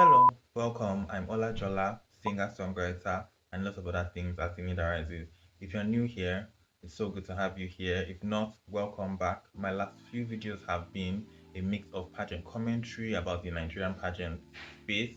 Hello, welcome. I'm Ola Jola, singer, songwriter, and lots of other things as the need arises. If you're new here, it's so good to have you here. If not, welcome back. My last few videos have been a mix of pageant commentary about the Nigerian pageant space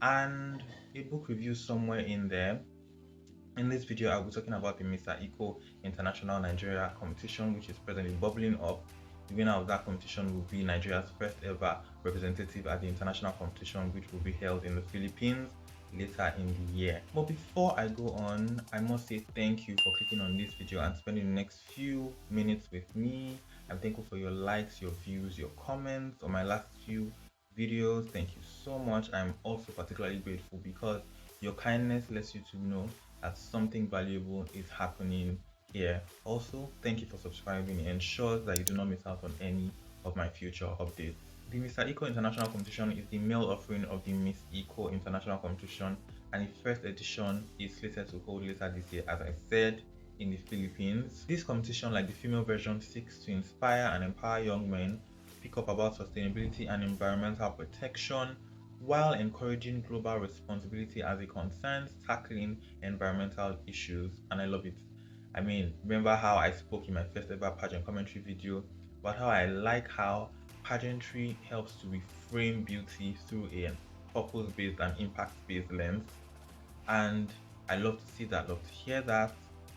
and a book review somewhere in there. In this video, I'll be talking about the Mr. Eco International Nigeria competition, which is presently bubbling up. The winner of that competition will be Nigeria's first ever representative at the international competition, which will be held in the Philippines later in the year. But before I go on, I must say thank you for clicking on this video and spending the next few minutes with me. I'm thankful for your likes, your views, your comments on my last few videos. Thank you so much. I'm also particularly grateful because your kindness lets you to know that something valuable is happening here. Also, thank you for subscribing. It ensures that you do not miss out on any of my future updates. The Mr. Eco International Competition is the male offering of the Miss Eco International Competition, and its first edition is slated to hold later this year, as I said, in the Philippines. This competition, like the female version, seeks to inspire and empower young men to speak up about sustainability and environmental protection while encouraging global responsibility as it concerns tackling environmental issues. And I love it. I mean, remember how I spoke in my first ever pageant commentary video about how I like how pageantry helps to reframe beauty through a purpose-based and impact-based lens. And I love to see that, love to hear that,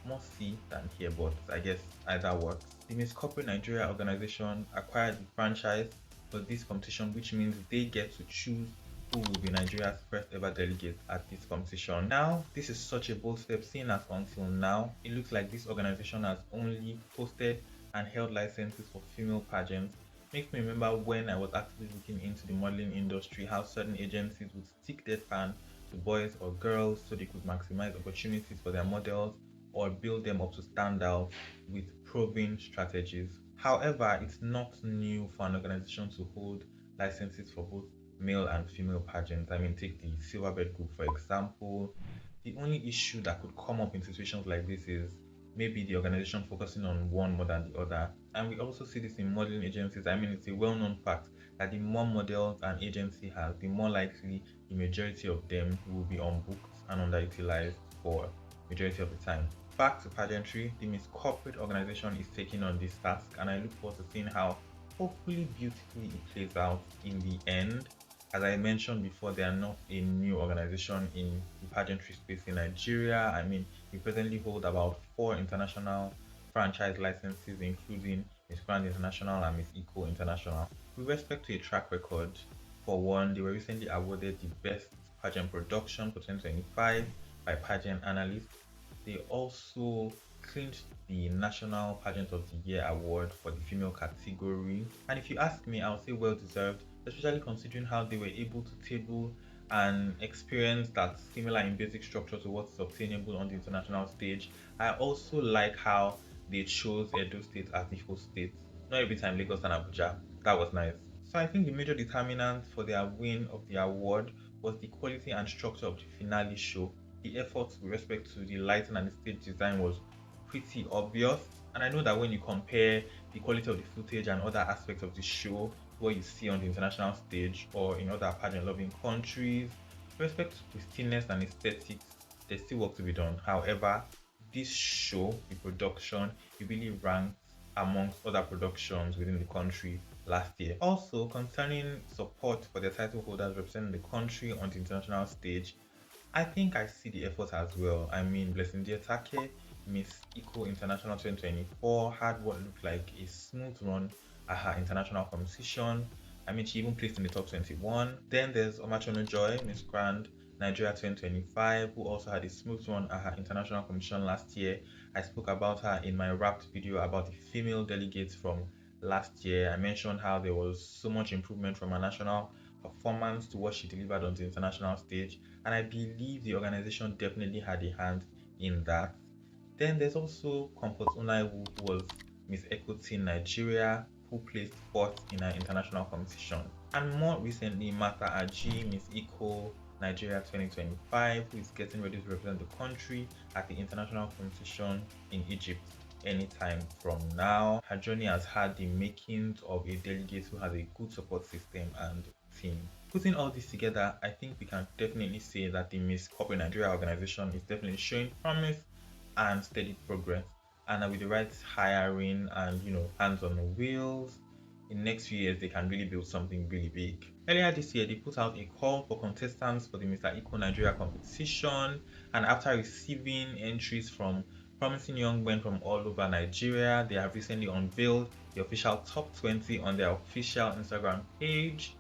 more see than hear, but I guess either works. The Miss Corporate Nigeria organization acquired the franchise for this competition, which means they get to choose who will be Nigeria's first ever delegate at this competition. Now, this is such a bold step, seeing as until now, it looks like this organization has only hosted and held licenses for female pageants. Makes me remember when I was actively looking into the modeling industry, how certain agencies would stick their fan to boys or girls so they could maximize opportunities for their models or build them up to stand out with proven strategies. However, it's not new for an organization to hold licenses for both male and female pageants. I mean, take the Silverbird Group for example. The only issue that could come up in situations like this is maybe the organization focusing on one more than the other. And we also see this in modeling agencies. I mean, it's a well known fact that the more models an agency has, the more likely the majority of them will be unbooked and underutilized for majority of the time. Back to pageantry, the Miss Corporate organization is taking on this task, and I look forward to seeing how hopefully beautifully it plays out in the end. As I mentioned before, they are not a new organization in the pageantry space in Nigeria. I mean, we presently hold about 4 international franchise licenses, including Miss Grand International and Miss Eco International. With respect to a track record, for one, they were recently awarded the Best Pageant Production for 2025 by Pageant Analyst. They also clinched the National Pageant of the Year award for the female category. And if you ask me, I'll say well deserved, especially considering how they were able to table an experience that's similar in basic structure to what's obtainable on the international stage. I also like how they chose Edo State as the host state. Not every time Lagos and Abuja. That was nice. So I think the major determinant for their win of the award was the quality and structure of the finale show. The effort with respect to the lighting and the stage design was pretty obvious. And I know that when you compare the quality of the footage and other aspects of the show to what you see on the international stage or in other pageant loving countries, with respect to pristineness and aesthetics, there's still work to be done. However, this show, the production, it really ranks amongst other productions within the country last year. Also, concerning support for the title holders representing the country on the international stage, I think I see the effort as well. I mean, Blessing Diatake, Miss Eco International 2024, had what looked like a smooth run at her international competition. I mean, she even placed in the top 21. Then there's Omachono Joy, Miss Grand Nigeria 2025, who also had a smooth run at her international competition last year. I spoke about her in my wrapped video about the female delegates from last year. I mentioned how there was so much improvement from her national performance to what she delivered on the international stage, and I believe the organization definitely had a hand in that. Then there's also Comfort Unaiwu, who was Miss Eco Team Nigeria, who placed fourth in her international competition. And more recently, Martha Aji, Miss Eco Nigeria 2025, who is getting ready to represent the country at the international competition in Egypt anytime from now. Her journey has had the makings of a delegate who has a good support system and team. Putting all this together, I think we can definitely say that the Miss Corporate Nigeria organization is definitely showing promise and steady progress. And with the right hiring and hands on the wheels, in the next few years they can really build something really big. Earlier this year, they put out a call for contestants for the Mr. Equal Nigeria competition, and after receiving entries from promising young men from all over Nigeria, they have recently unveiled the official top 20 on their official Instagram page.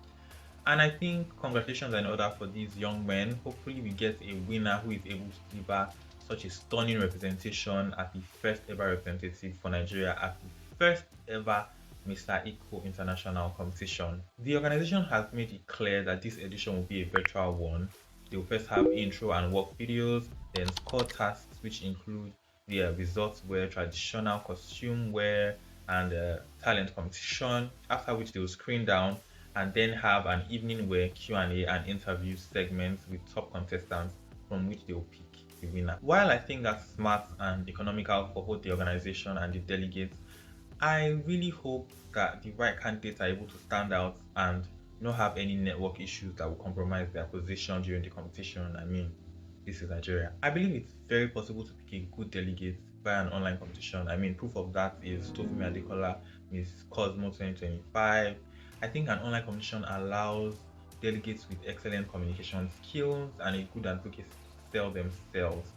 And I think congratulations are in order for these young men. Hopefully, we get a winner who is able to deliver such a stunning representation as the first ever representative for Nigeria at the first ever Mr. Eco International competition. The organization has made it clear that this edition will be a virtual one. They will first have intro and work videos, then score tasks, which include the results wear, traditional costume wear, and talent competition. After which they will screen down and then have an evening where Q&A and interview segments with top contestants from which they will pick the winner. While I think that's smart and economical for both the organization and the delegates, I really hope that the right candidates are able to stand out and not have any network issues that will compromise their position during the competition. I mean, this is Nigeria. I believe it's very possible to pick a good delegate via an online competition. I mean, proof of that is Tofumi Adekola, Miss Cosmo 2025. I think an online competition allows delegates with excellent communication skills and a good advocacy to sell themselves.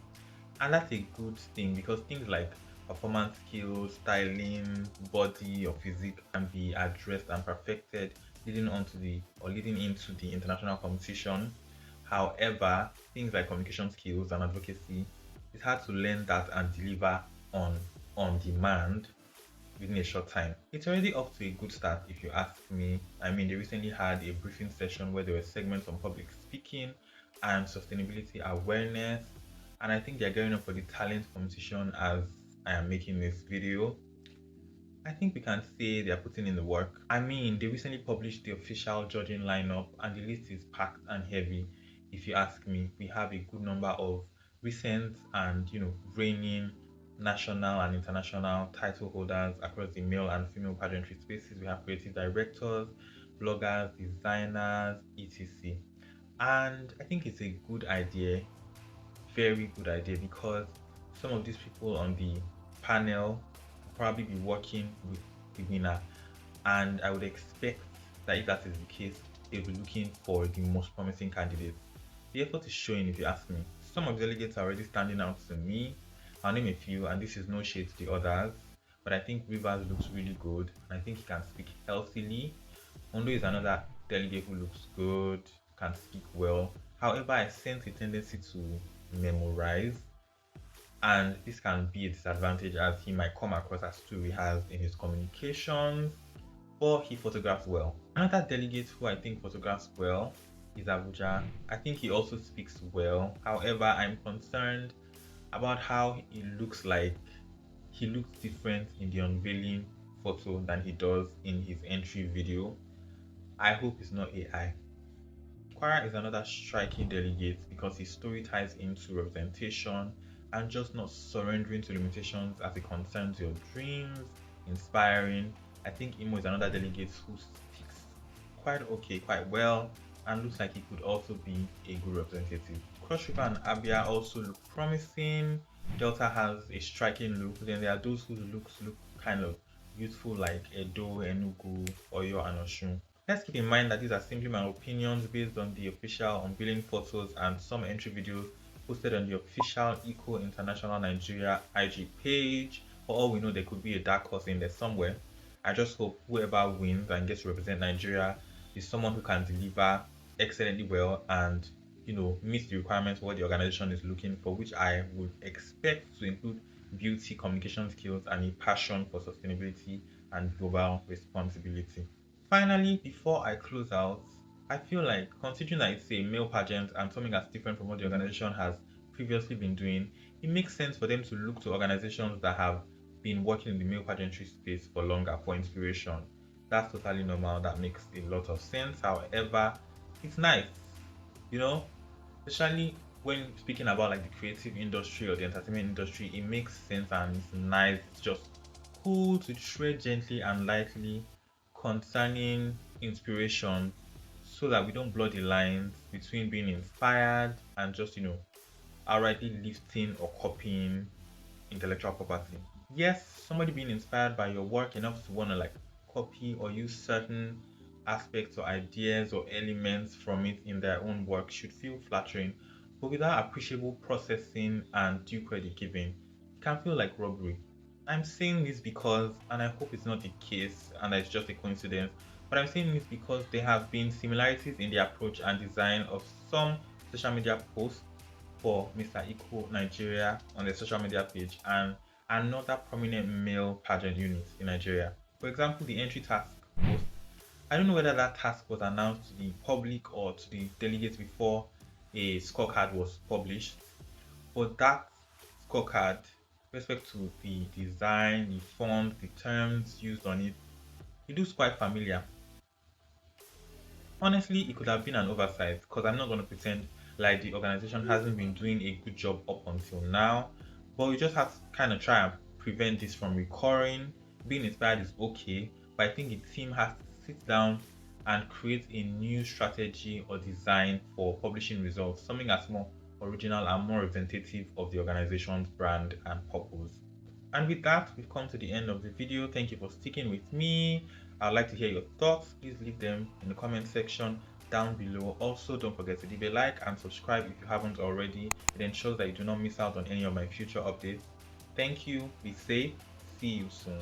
And that's a good thing because things like performance skills, styling, body or physique can be addressed and perfected leading into the international competition. However, things like communication skills and advocacy, it's hard to learn that and deliver on on demand within a short time. It's already off to a good start if you ask me. I mean, they recently had a briefing session where there were segments on public speaking and sustainability awareness. And I think they're gearing up for the talent competition as I am making this video. I think we can say they're putting in the work. I mean, they recently published the official judging lineup, and the list is packed and heavy. If you ask me, we have a good number of recent and reigning national and international title holders across the male and female pageantry spaces. We have creative directors, bloggers, designers, etc. And I think it's a good idea, very good idea, because some of these people on the panel will probably be working with the winner, and I would expect that if that is the case, they'll be looking for the most promising candidates. The effort is showing, if you ask me. Some of the delegates are already standing out to me. I'll name a few, and this is no shade to the others, but I think Rivers looks really good, and I think he can speak healthily. Ondo is another delegate who looks good, can speak well. However, I sense a tendency to memorize, and this can be a disadvantage as he might come across as too rehearsed in his communications, but he photographs well. Another delegate who I think photographs well is Abuja. I think he also speaks well. However, I'm concerned about how he looks different in the unveiling photo than he does in his entry video. I hope it's not AI. Quara is another striking delegate because his story ties into representation and just not surrendering to limitations as it concerns your dreams, inspiring. I think Imo is another delegate who speaks quite okay, quite well, and looks like he could also be a good representative. Cross River and Abia also look promising. Delta has a striking look. Then there are those whose looks look kind of youthful like Edo, Enugu, Oyo, and Oshun. Let's keep in mind that these are simply my opinions based on the official unveiling photos and some entry videos posted on the official Eco International Nigeria IG page. For all we know, there could be a dark horse in there somewhere. I just hope whoever wins and gets to represent Nigeria is someone who can deliver excellently well and meet the requirements for what the organization is looking for, which I would expect to include beauty, communication skills, and a passion for sustainability and global responsibility. Finally, before I close out, I feel like considering that it's a male pageant and something that's different from what the organization has previously been doing, it makes sense for them to look to organizations that have been working in the male pageantry space for longer for inspiration. That's totally normal, that makes a lot of sense. However, it's nice, you know, especially when speaking about like the creative industry or the entertainment industry, it makes sense and it's nice. It's just cool to tread gently and lightly concerning inspiration so that we don't blur the lines between being inspired and just, outrightly lifting or copying intellectual property. Yes, somebody being inspired by your work enough to want to like copy or use certain aspects or ideas or elements from it in their own work should feel flattering, but without appreciable processing and due credit giving, it can feel like robbery. I'm saying this because, and I hope it's not the case and it's just a coincidence, but I'm saying this because there have been similarities in the approach and design of some social media posts for Mr. Eco Nigeria on the social media page and another prominent male pageant unit in Nigeria. For example, the entry task post. I don't know whether that task was announced to the public or to the delegates before a scorecard was published, but that scorecard, with respect to the design, the font, the terms used on it, it looks quite familiar. Honestly, it could have been an oversight because I'm not going to pretend like the organization hasn't been doing a good job up until now. But we just have to kind of try and prevent this from recurring. Being inspired is okay, but I think the team has to sit down and create a new strategy or design for publishing results, something that's more original and more representative of the organization's brand and purpose. And with that, we've come to the end of the video. Thank you for sticking with me. I'd like to hear your thoughts. Please leave them in the comment section down below. Also, don't forget to leave a like and subscribe if you haven't already. It ensures that you do not miss out on any of my future updates. Thank you. Be safe. See you soon.